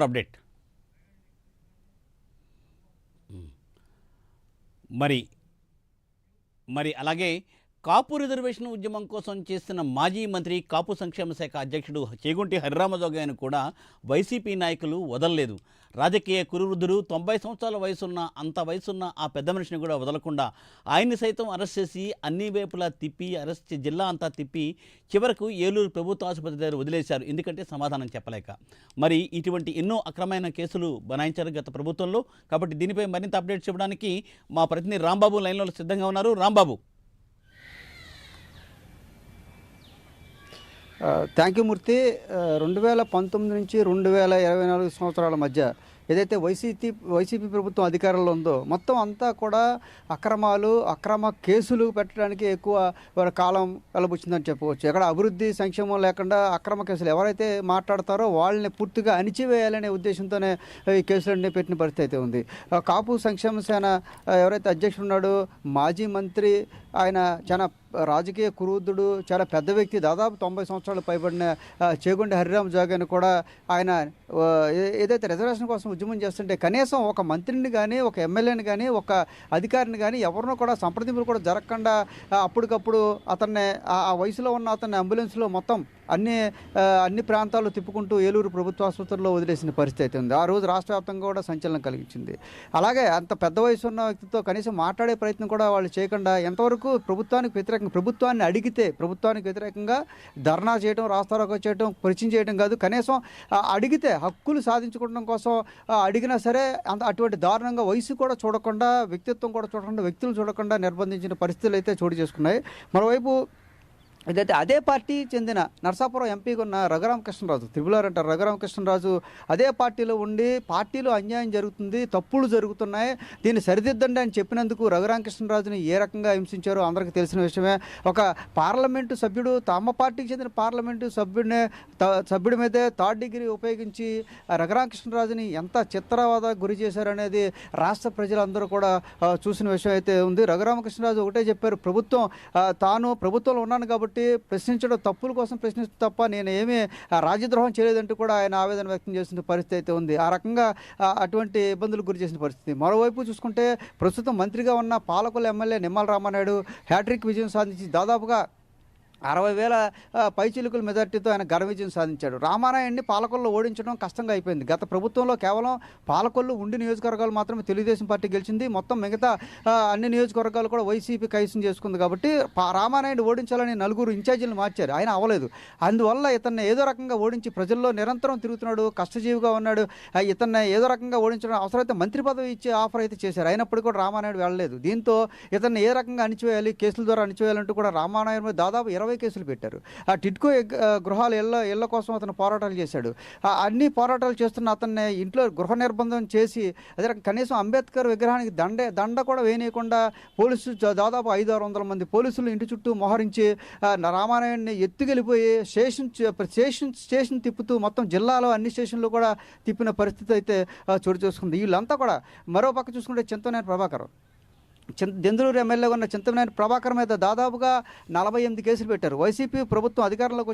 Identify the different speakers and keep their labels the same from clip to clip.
Speaker 1: Update మరి మరి అలాగే కాపు రిజర్వేషన్ ఉద్యమం కోసం చేస్తున్న మాజీ మంత్రి కాపు సంక్షేమ శాఖ అధ్యక్షుడు చేగుంటి హరిరామజోగయ్యను కూడా వైసీపీ నాయకులు వదలలేదు. రాజకీయ కురువృద్ధుడు 90 సంవత్సరాల వయసున్న అంత వయసున్న ఆ పెద్ద మనిషిని కూడా వదలకుండా ఆయన్ని సైతం అరెస్ట్ చేసి అన్ని వైపులా తిప్పి జిల్లా అంతా తిప్పి చివరకు ఏలూరు ప్రభుత్వ ఆసుపత్రి దగ్గర వదిలేశారు. ఎందుకంటే సమాధానం చెప్పలేక. మరి ఇటువంటి ఎన్నో అక్రమైన కేసులు బనాయించారు గత ప్రభుత్వంలో. కాబట్టి దీనిపై మరింత అప్డేట్స్ ఇవ్వడానికి మా ప్రతినిధి రాంబాబు లైన్లో సిద్ధంగా ఉన్నారు. రాంబాబు.
Speaker 2: థ్యాంక్ యూ మూర్తి. 2019 నుంచి 2024 సంవత్సరాల మధ్య ఏదైతే వైసీపీ ప్రభుత్వం అధికారంలో ఉందో మొత్తం అంతా కూడా అక్రమ కేసులు పెట్టడానికి ఎక్కువ కాలం వెలబుచ్చిందని చెప్పవచ్చు. ఎక్కడ అభివృద్ధి సంక్షేమం లేకుండా అక్రమ కేసులు ఎవరైతే మాట్లాడతారో వాళ్ళని పూర్తిగా అణిచివేయాలనే ఉద్దేశంతోనే ఈ కేసులన్నీ పెట్టిన పరిస్థితి అయితే ఉంది. కాపు సంక్షేమ సేన ఎవరైతే అధ్యక్షుడు ఉన్నాడో మాజీ మంత్రి, ఆయన చాలా రాజకీయ కురువృద్ధుడు, చాలా పెద్ద వ్యక్తి, దాదాపు 90 సంవత్సరాలు పైబడిన చేగుంటి హరిరామజోగయ్యను కూడా ఆయన ఏదైతే రిజర్వేషన్ కోసం ఉద్యమం చేస్తుంటే కనీసం ఒక మంత్రిని కానీ, ఒక ఎమ్మెల్యేని కానీ, ఒక అధికారిని కానీ ఎవరినో కూడా సంప్రదింపులు కూడా జరగకుండా అప్పటికప్పుడు అతన్ని ఆ వయసులో ఉన్న అతన్ని అంబులెన్స్లో మొత్తం అన్ని ప్రాంతాల్లో తిప్పుకుంటూ ఏలూరు ప్రభుత్వ ఆసుపత్రిలో వదిలేసిన పరిస్థితి అయితే ఉంది. ఆ రోజు రాష్ట్ర వ్యాప్తంగా కూడా సంచలనం కలిగించింది. అలాగే అంత పెద్ద వయసు ఉన్న వ్యక్తితో కనీసం మాట్లాడే ప్రయత్నం కూడా వాళ్ళు చేయకుండా ఎంతవరకు ప్రభుత్వాన్ని అడిగితే ప్రభుత్వానికి వ్యతిరేకంగా ధర్నా చేయడం, రాస్తారోకో చేయడం, పరిచయం చేయడం కాదు, కనీసం అడిగితే హక్కులు సాధించుకోవడం కోసం అడిగినా సరే అటువంటి దారుణంగా వయసు కూడా చూడకుండా, వ్యక్తిత్వం కూడా చూడకుండా, వ్యక్తులు చూడకుండా నిర్బంధించిన పరిస్థితులు అయితే చోటు చేసుకున్నాయి. మరోవైపు ఏదైతే అదే పార్టీ చెందిన నరసాపురం ఎంపీగా ఉన్న రఘురామకృష్ణరాజు, త్రిపులార్ అంటారు రఘురామకృష్ణరాజు, అదే పార్టీలో ఉండి పార్టీలో అన్యాయం జరుగుతుంది, తప్పులు జరుగుతున్నాయి, దీన్ని సరిదిద్దండి అని చెప్పినందుకు రఘురామకృష్ణరాజుని ఏ రకంగా హింసించారో అందరికీ తెలిసిన విషయమే. ఒక పార్లమెంటు సభ్యుడు, తమ పార్టీకి చెందిన పార్లమెంటు సభ్యుడి మీదే థర్డ్ డిగ్రీ ఉపయోగించి రఘురామకృష్ణరాజుని ఎంత చిత్రవద గురి చేశారనేది రాష్ట్ర ప్రజలందరూ కూడా చూసిన విషయం అయితే ఉంది. రఘురామకృష్ణరాజు ఒకటే చెప్పారు, తాను ప్రభుత్వంలో ఉన్నాను కాబట్టి ప్రశ్నించడం, తప్పుల కోసం ప్రశ్నించడం తప్ప నేను ఏమీ రాజద్రోహం చేయలేదంటూ కూడా ఆయన ఆవేదన వ్యక్తం చేసిన పరిస్థితి అయితే ఉంది. ఆ రకంగా అటువంటి ఇబ్బందులకు గురి చేసిన పరిస్థితి. మరోవైపు చూసుకుంటే ప్రస్తుతం మంత్రిగా ఉన్న పాలకొల్లు ఎమ్మెల్యే నిమ్మల రామానాయుడు హ్యాట్రిక్ విజయం సాధించి దాదాపుగా 60,000 పైచిలుకుల మెజార్టీతో ఆయన ఘన విజయం సాధించాడు. రామానాయుడిని పాలకొల్లు ఓడించడం కష్టంగా అయిపోయింది. గత ప్రభుత్వంలో కేవలం పాలకొల్లు ఉండి నియోజకవర్గాలు మాత్రమే తెలుగుదేశం పార్టీ గెలిచింది. మొత్తం మిగతా అన్ని నియోజకవర్గాలు కూడా వైసీపీ కైసం చేసుకుంది. కాబట్టి రామానాయుడు ఓడించాలని 4 ఇన్ఛార్జీలను మార్చారు, ఆయన అవ్వలేదు. అందువల్ల ఇతన్ని ఏదో రకంగా ఓడించి ప్రజల్లో నిరంతరం తిరుగుతున్నాడు, కష్టజీవిగా ఉన్నాడు. ఇతన్ని ఏదో రకంగా ఓడించడం, అవసరమైతే మంత్రి పదవి ఇచ్చే ఆఫర్ అయితే చేశారు, అయినప్పటికీ కూడా రామానాయుడు వెళ్ళలేదు. దీంతో ఇతన్ని ఏ రకంగా అణిచివేయాలి, కేసుల ద్వారా అణిచివేయాలంటూ కూడా రామానాయుడు మీద దాదాపు 20 కేసులు పెట్టారు. ఆ టిడ్కో గృహాల ఇళ్ల కోసం అతను పోరాటాలు చేశాడు. అన్ని పోరాటాలు చేస్తున్న అతన్ని ఇంట్లో గృహ నిర్బంధం చేసి, అదే కనీసం అంబేద్కర్ విగ్రహానికి దండ కూడా వేయనీయకుండా పోలీసులు దాదాపు 500-600 మంది పోలీసులు ఇంటి చుట్టూ మోహరించి రామానాయుడిని ఎత్తుకెళ్ళిపోయి స్టేషన్ తిప్పుతూ మొత్తం జిల్లాలో అన్ని స్టేషన్లు కూడా తిప్పిన పరిస్థితి అయితే చోటు చేసుకుంది. వీళ్ళంతా కూడా మరో పక్క చూసుకుంటే చింతనేని ప్రభాకర్, దెందులూరు ఎమ్మెల్యేగా ఉన్న చింతమనేని ప్రభాకర్ మీద దాదాపుగా 48 కేసులు పెట్టారు. వైసీపీ ప్రభుత్వం అధికారంలోకి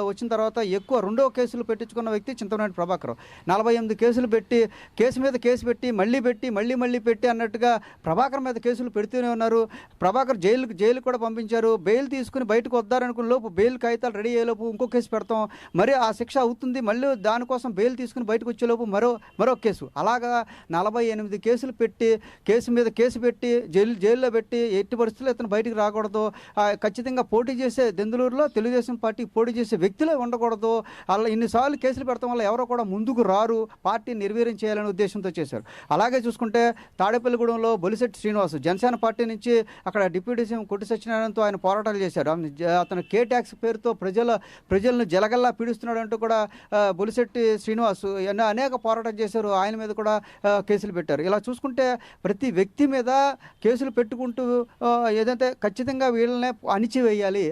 Speaker 2: వచ్చిన తర్వాత ఎక్కువ రెండో కేసులు పెట్టించుకున్న వ్యక్తి చింతమనేని ప్రభాకర్. 48 కేసులు పెట్టి కేసు మీద కేసు పెట్టి మళ్ళీ పెట్టి అన్నట్టుగా ప్రభాకర్ మీద కేసులు పెడుతూనే ఉన్నారు. ప్రభాకర్ జైలు కూడా పంపించారు. బెయిల్ తీసుకుని బయటకు వద్దారనుకున్న లోపు బెయిల్ కాగితాలు రెడీ అయ్యేలోపు ఇంకో కేసు పెడతాం, మరి ఆ శిక్ష అవుతుంది, మళ్ళీ దానికోసం బెయిల్ తీసుకుని బయటకు వచ్చేలోపు మరో కేసు, అలాగా 48 కేసులు పెట్టి కేసు మీద కేసు పెట్టి జైల్లో పెట్టి ఎట్టి పరిస్థితుల్లో ఇతను బయటికి రాకూడదు, ఖచ్చితంగా పోటీ చేసే దెందులూరులో తెలుగుదేశం పార్టీ పోటీ చేసే వ్యక్తులే ఉండకూడదు, అలా ఇన్నిసార్లు కేసులు పెడతాం వల్ల ఎవరో కూడా ముందుకు రారు, పార్టీ నిర్వీర్యం చేయాలనే ఉద్దేశంతో చేశారు. అలాగే చూసుకుంటే తాడేపల్లిగూడెంలో బొలిశెట్టి శ్రీనివాస్ జనసేన పార్టీ నుంచి అక్కడ డిప్యూటీ సీఎం కొట్టి సత్యనారాయణతో ఆయన పోరాటాలు చేశారు. అతను కే ట్యాక్స్ పేరుతో ప్రజలను జలగల్లా పీడిస్తున్నాడు అంటూ కూడా బొలిశెట్టి శ్రీనివాస్ అనేక పోరాటాలు చేశారు. ఆయన మీద కూడా కేసులు పెట్టారు. ఇలా చూసుకుంటే ప్రతి వ్యక్తి మీద కేసులు పెట్టుకుంటూ ఏదైతే ఖచ్చితంగా వీళ్ళనే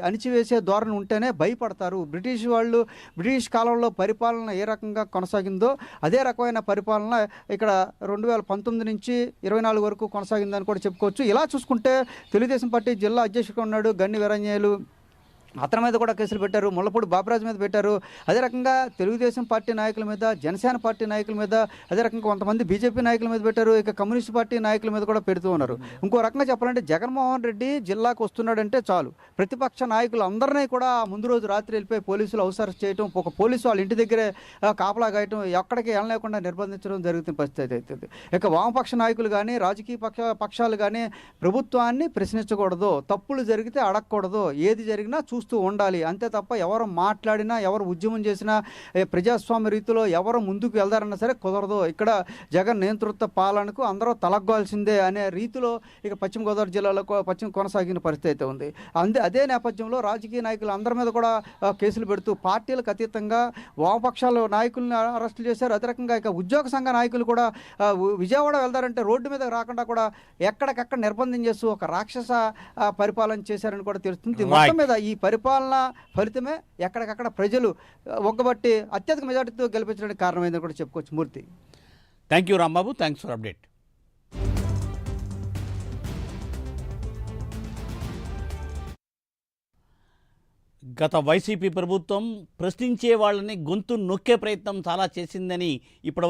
Speaker 2: అణిచివేసే ధోరణి ఉంటేనే భయపడతారు. బ్రిటిష్ కాలంలో పరిపాలన ఏ రకంగా కొనసాగిందో అదే రకమైన పరిపాలన ఇక్కడ 2019 నుంచి 24 వరకు కొనసాగిందని కూడా చెప్పుకోవచ్చు. ఇలా చూసుకుంటే తెలుగుదేశం పార్టీ జిల్లా అధ్యక్షుడు ఉన్నాడు గన్ని వీరాంజనేయులు, అతని మీద కూడా కేసులు పెట్టారు, ముళ్ళపూడి బాబురాజు మీద పెట్టారు. అదే రకంగా తెలుగుదేశం పార్టీ నాయకుల మీద, జనసేన పార్టీ నాయకుల మీద, అదే రకంగా కొంతమంది బీజేపీ నాయకుల మీద పెట్టారు. ఇక కమ్యూనిస్ట్ పార్టీ నాయకుల మీద కూడా పెడుతూ ఉన్నారు. ఇంకో రకంగా చెప్పాలంటే జగన్మోహన్ రెడ్డి జిల్లాకు వస్తున్నాడంటే చాలు ప్రతిపక్ష నాయకులు అందరినీ కూడా ముందు రోజు రాత్రి వెళ్ళిపోయి పోలీసులు అవసరం చేయటం, ఒక పోలీసు వాళ్ళ ఇంటి దగ్గరే కాపలా గాయటం, ఎక్కడికి వెళ్ళలేకుండా నిర్బంధించడం జరుగుతున్న పరిస్థితి అవుతుంది. ఇక వామపక్ష నాయకులు కానీ రాజకీయ పక్షాలు కానీ ప్రభుత్వాన్ని ప్రశ్నించకూడదు, తప్పులు జరిగితే అడగకూడదు, ఏది జరిగినా చూస్తూ ఉండాలి అంతే తప్ప ఎవరు మాట్లాడినా, ఎవరు ఉద్యమం చేసినా, ప్రజాస్వామ్య రీతిలో ఎవరు ముందుకు వెళ్దారన్నా సరే కుదరదు. ఇక్కడ జగన్ నేతృత్వ పాలనకు అందరూ తలగ్గాల్సిందే అనే రీతిలో ఇక పశ్చిమ గోదావరి జిల్లాలో కొనసాగిన పరిస్థితి అయితే ఉంది. అదే నేపథ్యంలో రాజకీయ నాయకులు అందరి మీద కూడా కేసులు పెడుతూ పార్టీలకు అతీతంగా వామపక్షాల నాయకులను అరెస్టులు చేశారు. అదే రకంగా ఇక ఉద్యోగ సంఘ నాయకులు కూడా విజయవాడ వెళ్తారంటే రోడ్డు మీద రాకుండా కూడా ఎక్కడికక్కడ నిర్బంధం చేస్తూ ఒక రాక్షస పరిపాలన చేశారని కూడా తెలుస్తుంది. మొత్తం మీద ఈ పరిపాలన ఫలితమే ఎక్కడికక్కడ ప్రజలు ఒక్కబట్టి అత్యధిక మెజార్టీతో గెలిపించడానికి కారణమైందని కూడా చెప్పుకోవచ్చు. Murthy,
Speaker 1: thank you Rambabu, thanks for update. గత వైసీపీ ప్రభుత్వం ప్రశ్నించే వాళ్ళని గొంతు నొక్కే ప్రయత్నం చాలా చేసిందని ఇప్పటి